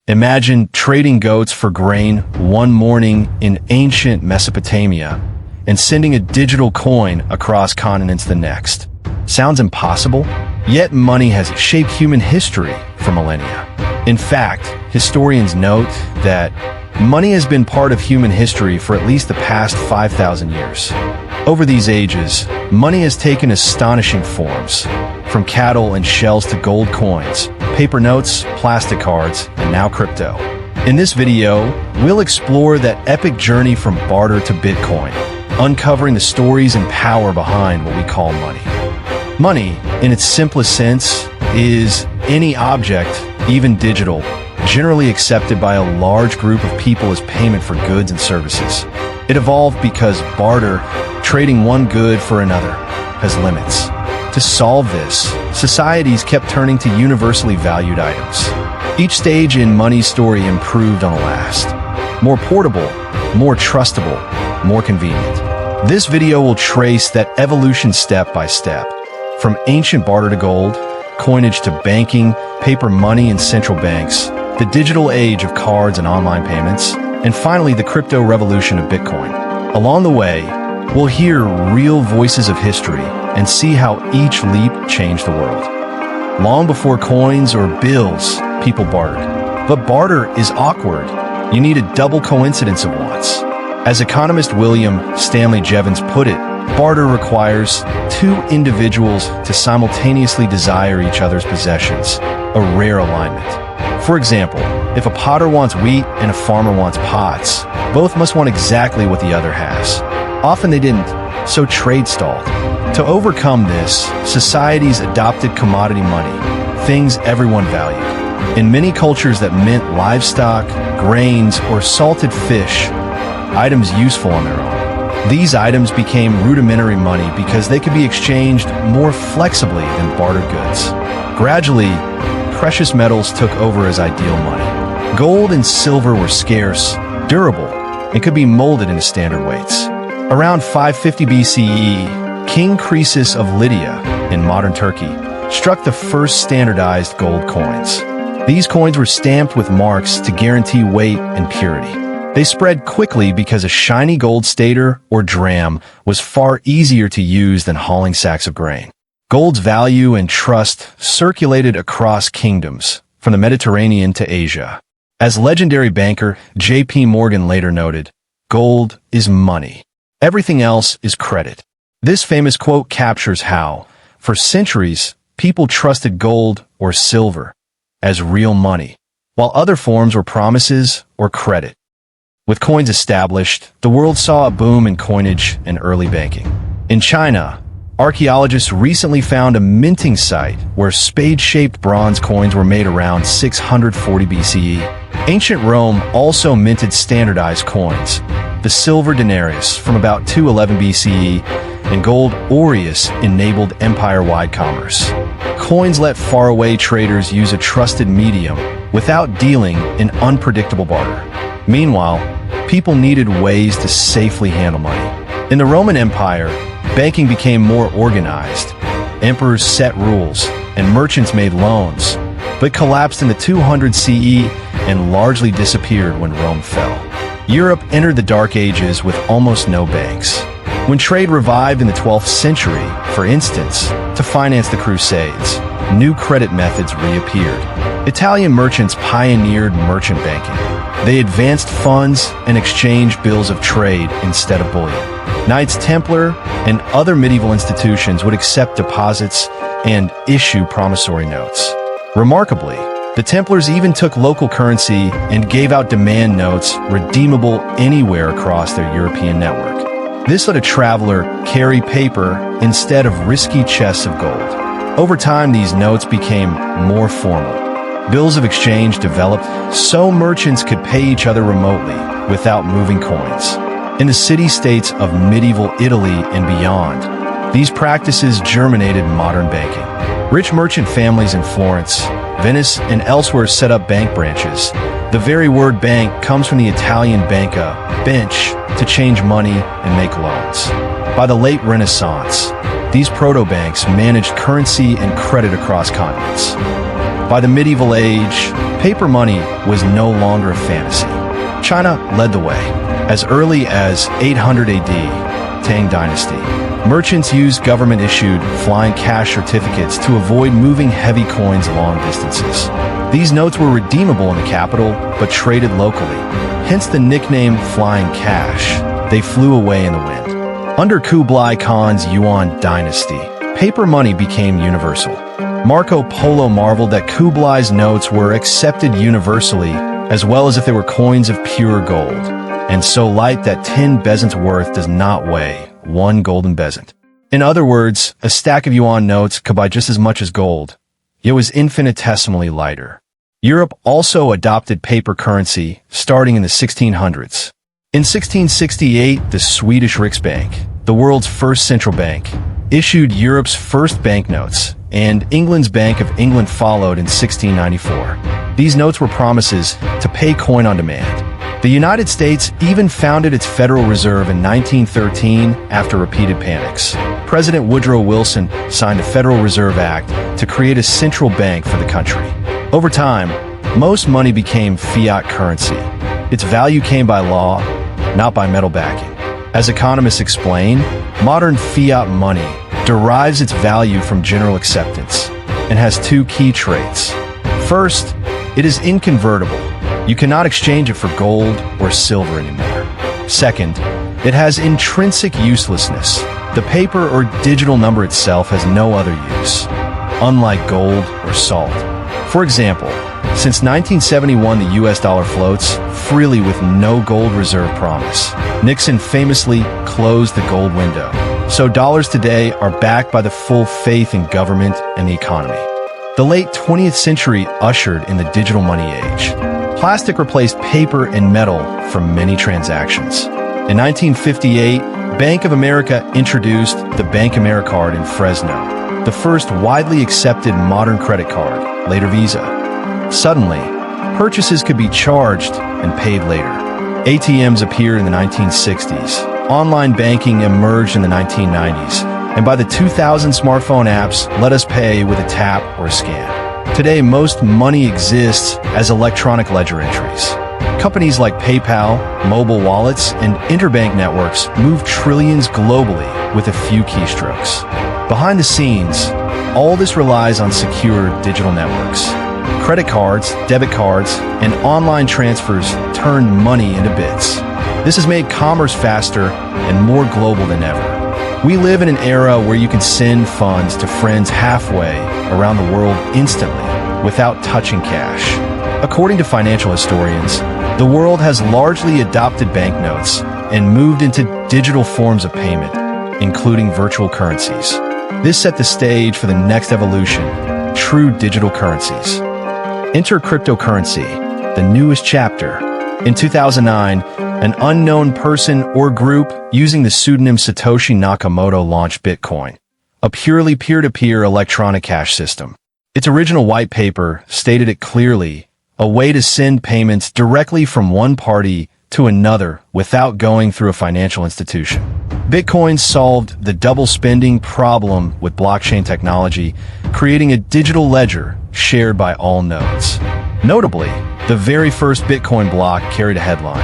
Imagine trading goats for grain one morning in ancient Mesopotamia and sending a digital coin across continents the next. Sounds impossible? Yet money has shaped human history for millennia. In fact, historians note that money has been part of human history for at least the past 5,000 years. Over these ages, money has taken astonishing forms, from cattle and shells to gold coins, paper notes, plastic cards, and now crypto. In this video, we'll explore that epic journey from barter to Bitcoin, uncovering the stories and power behind what we call money. Money, in its simplest sense, is any object, even digital, generally accepted by a large group of people as payment for goods and services. It evolved because barter, trading one good for another, has limits. To solve this, societies kept turning to universally valued items. Each stage in money's story improved on the last. More portable, more trustable, more convenient. This video will trace that evolution step by step, from ancient barter to gold, coinage to banking, paper money and central banks, the digital age of cards and online payments, and finally the crypto revolution of Bitcoin. Along the way, we'll hear real voices of history and see how each leap changed the world. Long before coins or bills, people bartered. But barter is awkward. You need a double coincidence of wants. As economist William Stanley Jevons put it, barter requires two individuals to simultaneously desire each other's possessions, a rare alignment. For example, if a potter wants wheat and a farmer wants pots, both must want exactly what the other has. Often they didn't, so trade stalled. To overcome this, societies adopted commodity money, things everyone valued. In many cultures that meant livestock, grains, or salted fish, items useful on their own. These items became rudimentary money because they could be exchanged more flexibly than bartered goods. Gradually, precious metals took over as ideal money. Gold and silver were scarce, durable, and could be molded into standard weights. Around 550 BCE, King Croesus of Lydia, in modern Turkey, struck the first standardized gold coins. These coins were stamped with marks to guarantee weight and purity. They spread quickly because a shiny gold stater or dram was far easier to use than hauling sacks of grain. Gold's value and trust circulated across kingdoms, from the Mediterranean to Asia. As legendary banker J.P. Morgan later noted, "Gold is money. Everything else is credit." This famous quote captures how, for centuries, people trusted gold or silver as real money, while other forms were promises or credit. With coins established, the world saw a boom in coinage and early banking. In China, archaeologists recently found a minting site where spade-shaped bronze coins were made around 640 BCE. Ancient Rome also minted standardized coins, the silver denarius from about 211 BCE, and gold aureus enabled empire-wide commerce. Coins let faraway traders use a trusted medium without dealing in unpredictable barter. Meanwhile, people needed ways to safely handle money. In the Roman Empire, banking became more organized. Emperors set rules, and merchants made loans, but collapsed in the 200 CE and largely disappeared when Rome fell. Europe entered the Dark Ages with almost no banks. When trade revived in the 12th century, for instance, to finance the Crusades, new credit methods reappeared. Italian merchants pioneered merchant banking. They advanced funds and exchanged bills of trade instead of bullion. Knights Templar and other medieval institutions would accept deposits and issue promissory notes. Remarkably, the Templars even took local currency and gave out demand notes redeemable anywhere across their European network. This let a traveler carry paper instead of risky chests of gold. Over time, these notes became more formal. Bills of exchange developed so merchants could pay each other remotely without moving coins. In the city-states of medieval Italy and beyond, these practices germinated modern banking. Rich merchant families in Florence, Venice, and elsewhere set up bank branches. The very word bank comes from the Italian banca, bench, to change money and make loans. By the late Renaissance, these proto-banks managed currency and credit across continents. By the medieval age, paper money was no longer a fantasy. China led the way. As early as 800 AD, Tang Dynasty, merchants used government-issued flying cash certificates to avoid moving heavy coins long distances. These notes were redeemable in the capital, but traded locally. Hence the nickname flying cash. They flew away in the wind. Under Kublai Khan's Yuan dynasty, paper money became universal. Marco Polo marveled that Kublai's notes were accepted universally, as well as if they were coins of pure gold, and so light that 10 bezants worth does not weigh 1 golden bezant. In other words, a stack of yuan notes could buy just as much as gold. It was infinitesimally lighter. Europe also adopted paper currency starting in the 1600s. In 1668, the Swedish Riksbank, the world's first central bank, issued Europe's first banknotes, and England's Bank of England followed in 1694. These notes were promises to pay coin on demand. The United States even founded its Federal Reserve in 1913 after repeated panics. President Woodrow Wilson signed the Federal Reserve Act to create a central bank for the country. Over time, most money became fiat currency. Its value came by law, not by metal backing. As economists explain, modern fiat money derives its value from general acceptance and has two key traits. First, it is inconvertible. You cannot exchange it for gold or silver anymore. Second, it has intrinsic uselessness. The paper or digital number itself has no other use, unlike gold or salt. For example, since 1971, the US dollar floats freely with no gold reserve promise. Nixon famously closed the gold window. So dollars today are backed by the full faith in government and the economy. The late 20th century ushered in the digital money age. Plastic replaced paper and metal for many transactions. In 1958, Bank of America introduced the Bank AmeriCard in Fresno, the first widely accepted modern credit card, later Visa. Suddenly, purchases could be charged and paid later. ATMs appeared in the 1960s. Online banking emerged in the 1990s. And by the 2000, smartphone apps let us pay with a tap or a scan. Today, most money exists as electronic ledger entries. Companies like PayPal, mobile wallets, and interbank networks move trillions globally with a few keystrokes. Behind the scenes, all this relies on secure digital networks. Credit cards, debit cards, and online transfers turn money into bits. This has made commerce faster and more global than ever. We live in an era where you can send funds to friends halfway around the world instantly without touching cash. According to financial historians, the world has largely adopted banknotes and moved into digital forms of payment, including virtual currencies. This set the stage for the next evolution, true digital currencies. Enter cryptocurrency, the newest chapter. In 2009, an unknown person or group using the pseudonym Satoshi Nakamoto launched Bitcoin, a purely peer-to-peer electronic cash system. Its original white paper stated it clearly, a way to send payments directly from one party to another without going through a financial institution. Bitcoin solved the double spending problem with blockchain technology, creating a digital ledger shared by all nodes. Notably, the very first Bitcoin block carried a headline,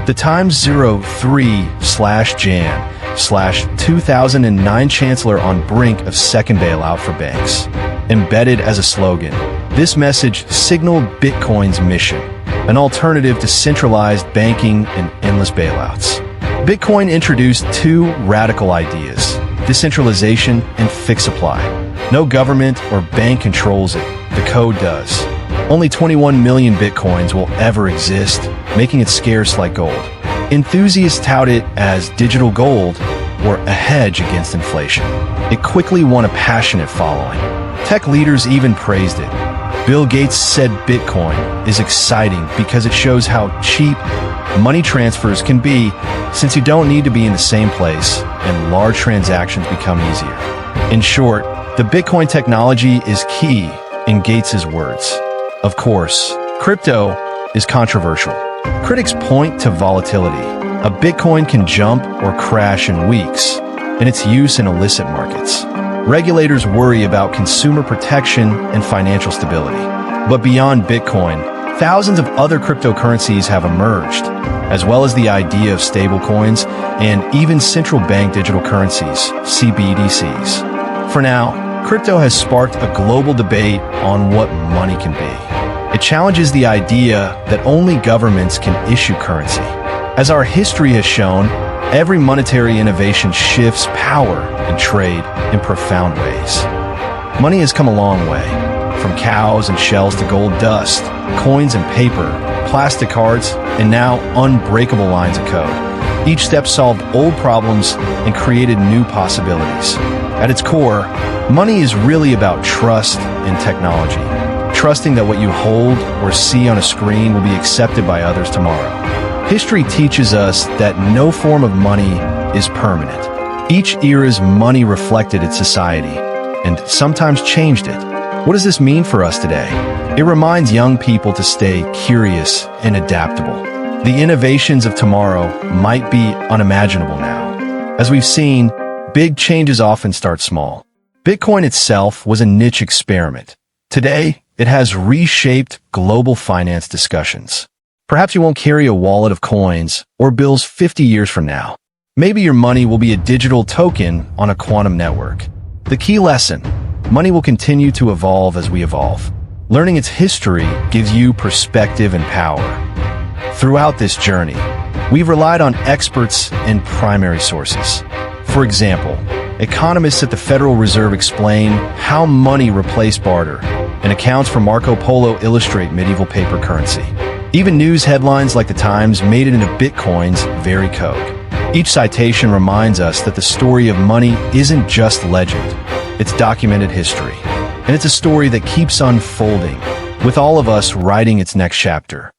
"The Times 03/Jan/2009 Chancellor on brink of second bailout for banks." Embedded as a slogan, this message signaled Bitcoin's mission, an alternative to centralized banking and endless bailouts. Bitcoin introduced two radical ideas: decentralization and fixed supply. No government or bank controls it, the code does. Only 21 million Bitcoins will ever exist, making it scarce like gold. Enthusiasts tout it as digital gold or a hedge against inflation. It quickly won a passionate following. Tech leaders even praised it. Bill Gates said Bitcoin is exciting because it shows how cheap money transfers can be, since you don't need to be in the same place and large transactions become easier. In short, the Bitcoin technology is key, in Gates's words. Of course, crypto is controversial. Critics point to volatility. A Bitcoin can jump or crash in weeks, and its use in illicit markets. Regulators worry about consumer protection and financial stability. But beyond Bitcoin, thousands of other cryptocurrencies have emerged, as well as the idea of stablecoins and even central bank digital currencies, CBDCs. For now, crypto has sparked a global debate on what money can be. It challenges the idea that only governments can issue currency. As our history has shown, every monetary innovation shifts power and trade in profound ways. Money has come a long way, from cows and shells to gold dust, coins and paper, plastic cards, and now unbreakable lines of code. Each step solved old problems and created new possibilities. At its core, money is really about trust in technology. Trusting that what you hold or see on a screen will be accepted by others tomorrow. History teaches us that no form of money is permanent. Each era's money reflected its society and sometimes changed it. What does this mean for us today? It reminds young people to stay curious and adaptable. The innovations of tomorrow might be unimaginable now. As we've seen, big changes often start small. Bitcoin itself was a niche experiment. Today, it has reshaped global finance discussions. Perhaps you won't carry a wallet of coins or bills 50 years from now. Maybe your money will be a digital token on a quantum network. The key lesson: money will continue to evolve as we evolve. Learning its history gives you perspective and power. Throughout this journey, we've relied on experts and primary sources. For example, economists at the Federal Reserve explain how money replaced barter, and accounts from Marco Polo illustrate medieval paper currency. Even news headlines like The Times made it into Bitcoin's very code. Each citation reminds us that the story of money isn't just legend, it's documented history. And it's a story that keeps unfolding, with all of us writing its next chapter.